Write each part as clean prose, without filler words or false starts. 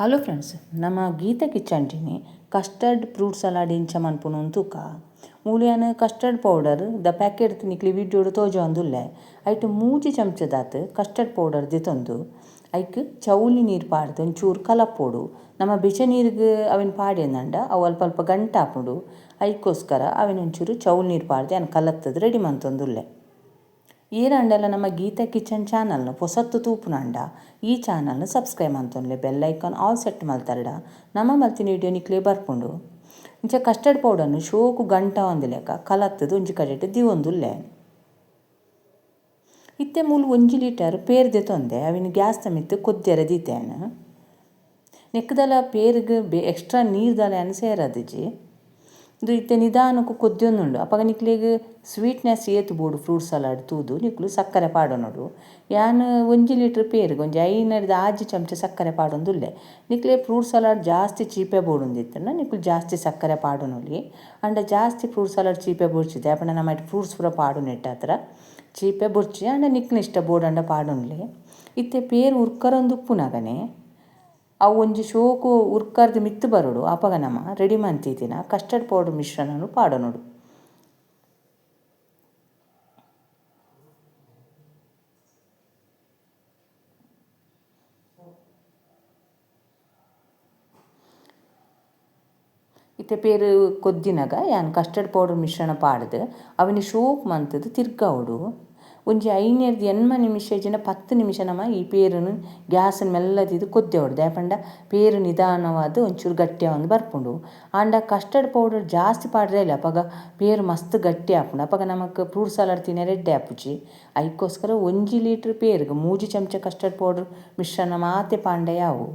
Hello friends, ನಮ್ಮ ಗೀತೆ ಕಿಚನ್ಟಿನಿ custard fruit salad ಇಂಚ ಮನ್ಪುನು ತೂಕ ಮೂಲಿಯಾನ ಕಸ್ಟರ್ಡ್ ಪೌಡರ್ ದ ಪ್ಯಾಕೆಟ್ ತಿನ್ನಿಕ್ಲಿ ವಿಡಿಯೋಡು ತೋಜೊಂದುಲ್ಲೆ ಐಟ್ 3 ಚಮಚದಾತ್ ಕಸ್ಟರ್ಡ್ ಪೌಡರ್ ದಿತ್ತೊಂದು ಐಕ್ ಚೌಲಿ ನೀರು ಪಾಡ್ದು ಒಂಚೂರು ಕಲಪೋಡು. ನಮ್ಮ ಬಿಸ ನೀರಿಗೆ ಅವಿನ ಪಾಡ್ಯಂದಂಡ ಅವು ಅಲ್ಪ ಅಲ್ಪ ಗಂಟಾಪುಂಡು. ಐಕ್ಕೋಸ್ಕರ ಅವಿನ ಒಂಚೂರು ಚೌಲಿ ನೀರು ಪಾಡ್ದು ಅನ್ನು ಕಲತ್ತದು ರೆಡಿ ಮಂತೊಂದುಲ್ಲೆ. ಈರಂಡೆಲ್ಲ ನಮ್ಮ ಗೀತಾ ಕಿಚನ್ ಚಾನಲ್ನು ಹೊಸತ್ತು ತೂಪುನಂಡ ಈ ಚಾನಲ್ನು ಸಬ್ಸ್ಕ್ರೈಬ್ ಅಂತೊಂಡ್ಲೆ ಬೆಲ್ ಐಕಾನ್ ಆಲ್ ಸೆಟ್ ಮಲ್ತರಡ ನಮ್ಮ ಮಲ್ತಿನ ವಿಡಿಯೋ ನಿಕ್ಲೇ ಬರ್ಪುಂಡು. ಇಂಚ ಕಸ್ಟರ್ಡ್ ಪೌಡರ್ನು ಶೋಕು ಗಂಟ ಒಂದು ಲೆಕ್ಕ ಕಲತ್ತದು ಒಂಜಿ ಕಡೆಟ್ ದಿವೊಂದುಲ್ಲೆ. ಇತ್ತೆ ಮೂಲು 1 ಲೀಟರ್ ಪೇರ್ದೆ ತೊಂದೆ ಅವಿನ ಗ್ಯಾಸ್ ತಮಿತ್ತು ಕೊದ್ದಿಯರ ದೀತೇನು ನೆಕ್ಕದಲ್ಲ ಪೇರಿಗೆ ಎಕ್ಸ್ಟ್ರಾ ನೀರು ದಲೆಯನ್ನು ಸೇರದಿಜಿ ಇದು ಇತ್ತೆ ನಿಧಾನಕ್ಕೂ ಕೊದ್ದೊಂದುಂಡು. ಅಪ್ಪಾಗ ನಿಕ್ಲಿಗೆ ಸ್ವೀಟ್ನೆಸ್ ಏತು ಬೋಡು ಫ್ರೂಟ್ ಸಲಾಡ್ ತೂದು ನಿಕ್ಲು ಸಕ್ಕರೆ ಪಾಡೋನೋಡು. ಯಾನು 1 ಲೀಟರ್ ಪೇರಿಗೆ ಒಂಜಿ 5 ಚಮಚ ಸಕ್ಕರೆ ಪಾಡೊಂದುಲ್ಲೆ. ನಿಕ್ಲೆ ಫ್ರೂಟ್ ಸಲಾಡ್ ಜಾಸ್ತಿ ಚೀಪೆ ಬೋಡೊಂದಿತ್ತಂಡ ನಿಕ್ಲು ಜಾಸ್ತಿ ಸಕ್ಕರೆ ಪಾಡೊನೊಲಿ. ಅಂಡ ಜಾಸ್ತಿ ಫ್ರೂಟ್ ಸಲಾಡ್ ಚೀಪೆ ಬೊಡ್ಚಿದೆ ಅಪಂಡ ನಮ್ಮ ಫ್ರೂಟ್ಸ್ ಪೂರ ಪಾಡೊನೆಟ್ಟ ಹತ್ರ ಚೀಪೆ ಬೊಡ್ಚಿ ಅಂಡ ನಿಕ್ಲಿನ ಇಷ್ಟ ಬೋಡಂಡ ಪಾಡೊನ್ಲಿ. ಇತ್ತೆ ಪೇರು ಉರ್ಕರೊಂದು ಉಪ್ಪುನಗನೆ ಅವು ಒಂಜಿ ಶೋಕು ಉರ್ಕರ್ದು ಮಿತ್ತು ಬರೋಡು ಅಪಗ ನಮ್ಮ ರೆಡಿ ಮಂತಿತ್ತಿನ ಕಸ್ಟರ್ಡ್ ಪೌಡರ್ ಮಿಶ್ರಣನು ಪಾಡೋನೋಡು. ಇತ್ತೆ ಪೇರು ಕೊದ್ದಿನಾಗ ಯಾನ್ ಕಸ್ಟರ್ಡ್ ಪೌಡರ್ ಮಿಶ್ರಣ ಪಾಡ್ದು ಅವನಿ ಶೋಕ್ ಮಂತದ್ದು ತಿರ್ಗಾವಡು. ಒಂಜಿ 5 ನಿಮಿಷ ಇಜ್ಜಿಂಡ 10 ನಿಮಿಷ ನಮ್ಮ ಈ ಪೇರನ್ನು ಗ್ಯಾಸನ್ನು ಮೆಲ್ಲದಿದ್ದು ಕೊದ್ದೆ ದಾಯಪಂಡ ಪೇರು ನಿಧಾನವಾದ ಒಂಚೂರು ಗಟ್ಟಿ ಒಂದು ಬರ್ಪುಂಡು. ಆಂಡ ಕಸ್ಟರ್ಡ್ ಪೌಡರ್ ಜಾಸ್ತಿ ಪಾಡ್ರೆ ಇಲ್ಲ ಅಪ್ಪಾಗ ಪೇರು ಮಸ್ತ್ ಗಟ್ಟಿ ಆಪುಂಡು. ಅಪ್ಪಾಗ ನಮಕ್ ಫ್ರೂಟ್ ಸಲಾಡ್ ತಿನ್ನೆ ರೆಡ್ಡಿ ಆಪುಜಿ. ಐಕ್ಕೋಸ್ಕರ 1 ಲೀಟರ್ ಪೇರಿಗೆ 3 ಚಮಚ ಕಸ್ಟರ್ಡ್ ಪೌಡರ್ ಮಿಶ್ರಣ ಮಾತೆ ಪಾಂಡೆ ಯಾವು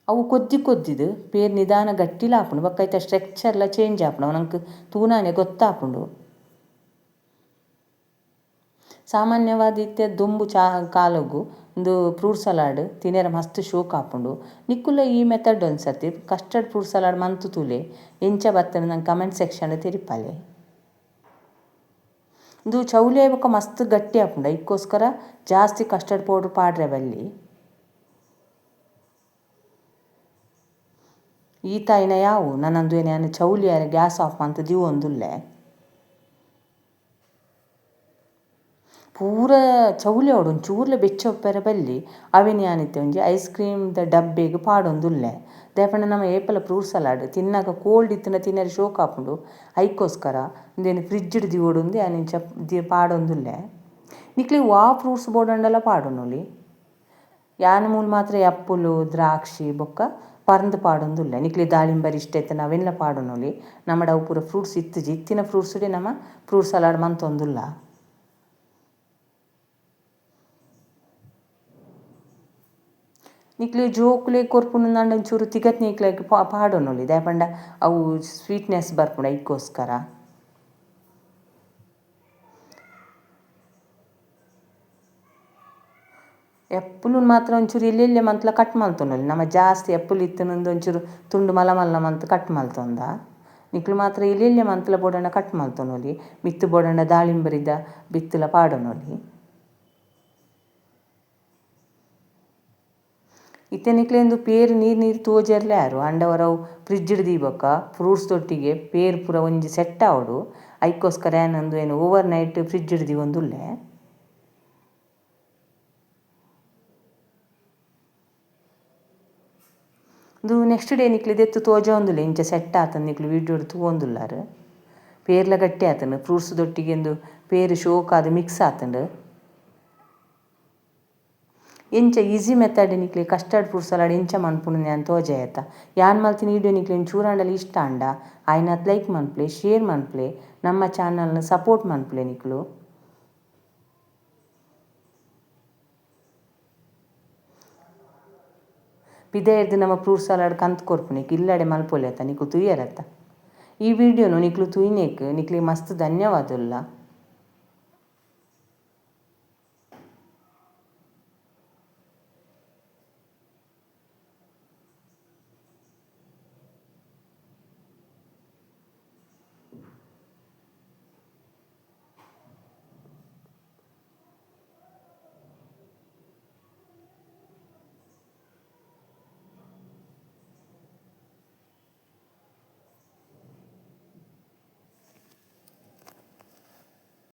ಅವು ಕೊದ್ದಿದ್ದು ಪೇರು ನಿಧಾನ ಗಟ್ಟಿಲ ಆಪುಂಡು. ಬೊಕ್ಕ ಸ್ಟ್ರಕ್ಚರ್ಲ ಚೇಂಜ್ ಆಪುಂಡು ಅವು ನಂಗೆ ತೂನಾನೆ ಗೊತ್ತಾಪುಂಡು. ಸಾಮಾನ್ಯವಾದ ಇತ್ತೆ ದುಂಬು ಕಾಲಗು ಒಂದು ಫ್ರೂಟ್ ಸಲಾಡ್ ತಿನ್ನೆರ ಮಸ್ತ್ ಶೋಕ್ ಆಪುಂಡು. ನಿಕ್ಕುಲ ಈ ಮೆಥಡ್ ಒಂದ್ಸರ್ತಿ ಕಸ್ಟರ್ಡ್ ಫ್ರೂಟ್ ಸಲಾಡ್ ಮಂತು ತೂಲೆ ಎಂಚ ಬತ್ತಂದು ನಂಗೆ ಕಮೆಂಟ್ ಸೆಕ್ಷನ್ ತಿರಿಪಲೆ. ಇದು ಚೌಲಿ ಬೊಕ್ಕ ಮಸ್ತ್ ಗಟ್ಟಿ ಆಪುಂಡು ಐಕ್ಕೋಸ್ಕರ ಜಾಸ್ತಿ ಕಸ್ಟರ್ಡ್ ಪೌಡರ್ ಪಾಡ್ರೆ ಬಲ್ಲಿ. ಈತ ಐನ ಯಾವು ನನ್ನಂದು ಏನು ಚೌಲಿ ಗ್ಯಾಸ್ ಆಫ್ ಅಂತ ದಿವೊಂದುಲ್ಲೆ. ಪೂರ ಚೌಲಿ ಅವಡು ಒಂಚೂರ್ಲೆ ಬೆಚ್ಚ ಉಪ್ಪೆರ ಬಲ್ಲಿ ಅವಿನ ಯಾನಿತ್ತೆ ಒಂಜಿ ಐಸ್ ಕ್ರೀಮ್ದ ಡಬ್ಬೆಗೆ ಪಾಡೊಂದುಲ್ಲೆ. ದಾಯಪಂಡ ನಮ್ಮ ಏಪಲ ಫ್ರೂಟ್ ಸಲಾಡ್ ತಿನ್ನಾಗ ಕೋಲ್ಡ್ ಇತ್ತಿನ ತಿನ್ನರೆ ಶೋಕ್ ಆಪುಂಡು. ಐಕ್ಕೋಸ್ಕರ ಒಂದೇನು ಫ್ರಿಡ್ಜ್ಡ್ ದಿವೋಡು ಒಂದು ಯಾನಿಂಚ ಪಾಡೊಂದುಲ್ಲೆ. ನಿಕ್ಲಿಗೆ ಫ್ರೂಟ್ಸ್ ಬೋಡಂಡೆಲ್ಲ ಪಾಡೊನೊಲಿ. ಯಾನ ಮೂಲು ಮಾತ್ರ ಆ್ಯಪುಲು ದ್ರಾಕ್ಷಿ ಬೊಕ್ಕ ಪರ್ಂದ್ ಪಾಡೊಂದುಲ್ಲೆ. ನಿಕ್ಲಿ ದಾಳಿಂಬರಿ ಇಷ್ಟ ಇತ್ತು ನಾವೆಲ್ಲ ಪಾಡೊನೊಲಿ. ನಮ್ಮಡ ಅವು ಪೂರ ಫ್ರೂಟ್ಸ್ ಇತ್ತಿನ ಫ್ರೂಟ್ಸ್ಡೆ ನಮ್ಮ ಫ್ರೂಟ್ ಸಲಾಡ್ ಮಂತೊಂದುಲ್ಲ. ನಿಕ್ಲೆ ಜೋಕುಲೆ ಕೊರ್ಪುನ ನಂಡ ಒಂಚೂರು ತಿಗತ್ ನೀಕ್ಲೆಗ್ ಪಾಡೊನೊಲಿ ದಾಯಪಂಡ ಅವು ಸ್ವೀಟ್ನೆಸ್ ಬರ್ಪುಂಡು ಐಕ್ಕೋಸ್ಕರ. ಎಪ್ಪುಲು ಮಾತ್ರ ಒಂಚೂರು ಎಲ್ಲೆಲ್ಲೆ ಮಂತ್ಲ ಕಟ್ ಮಲ್ತೊನೊಲಿ. ನಮ್ಮ ಜಾಸ್ತಿ ಎಪ್ಪುಲು ಇತ್ತಿನೊಂದು ಒಂಚೂರು ತುಂಡು ಮಲ್ಲ ಮಂತ್ ಕಟ್ ಮಲ್ತೊಂದ ನಿಕ್ಲು ಮಾತ್ರ ಎಲ್ಲೆಲ್ಲೆ ಮಂತ್ಲ ಬೋಡಂಡ ಕಟ್ ಮಲ್ತೊನೊಲಿ. ಮಿತ್ತು ಬೋಡಂಡ ದಾಳಿಂಬರಿದ ಬಿತ್ತಲ ಪಾಡೊನೊಲಿ. ಇತ್ತೆ ನಿಕ್ಲೆಂದು ಪೇರು ನೀರು ತೋಜರ್ಲೆ ಯಾರು ಅಂಡವರವು ಫ್ರಿಡ್ಜ್ಡ್ ದೀಬೊಕ್ಕ ಫ್ರೂಟ್ಸ್ ತೊಟ್ಟಿಗೆ ಪೇರು ಪೂರ ಒಂಜಿ ಸೆಟ್ ಆವಡು. ಐಕ್ಕೋಸ್ಕರ ಏನೊಂದು ಏನು ಓವರ್ ನೈಟ್ ಫ್ರಿಡ್ಜ್ಡ್ ದೀವೊಂದುಲ್ಲೆ. ಇದು ನೆಕ್ಸ್ಟ್ ಡೇ ನಿಕ್ಲಿ ದೆತ್ತು ತೋಜೊಂದುಲ್ಲೆ ಇಂಚ ಸೆಟ್ ಆತಂದು ನಿಕ್ಲು ವಿಡಿಯೋಡು ತೂವೊಂದುಲ್ಲಾರು. ಪೇರ್ಲ ಗಟ್ಟಿ ಆತಂಡು ಫ್ರೂಟ್ಸ್ ದೊಟ್ಟಿಗೆಂದು ಪೇರು ಶೋಕ್ ಆದು ಮಿಕ್ಸ್ ಆತಂಡು. ಎಂಚ ಈಸಿ ಮೆಥಡ್ ನಿಕ್ಲಿ ಕಸ್ಟರ್ಡ್ ಫ್ರೂಟ್ ಸಲಾಡ್ ಎಂಚ ಮನ್ಪುಂಡು ನಾನು ತೋಜಾಯತ್ತ. ಯಾನ್ ಮಲ್ತಿನ ವಿಡಿಯೋ ನಿಕ್ಲಿ ಚೂರಾಂಡಲ ಇಷ್ಟ ಅಂಡ ಆಯ್ನತ್ ಲೈಕ್ ಮನ್ಪ್ಲೆ ಶೇರ್ ಮನ್ಪ್ಲೆ ನಮ್ಮ ಚಾನಲ್ನ ಸಪೋರ್ಟ್ ಮನ್ಪ್ಲೆ ನಿಕ್ಲು. ಪಿದಯರ್ದು ನಮ್ಮ ಫ್ರೂಟ್ ಸಲಾಡ್ ಕಂತು ಕೊರ್ಪುನಿಕ್ ಇಲ್ಲಡೆ ಮಲ್ಪೊಲಿ ಆತ ನಿಕ್ಲು ತುಯ್ಯರತ್ತ. ಈ ವಿಡಿಯೋನು ನಿಕ್ಲು ತುಯ್ನೇಕ್ ನಿಕ್ಲಿ ಮಸ್ತ್ ಧನ್ಯವಾದುಲ್ಲ.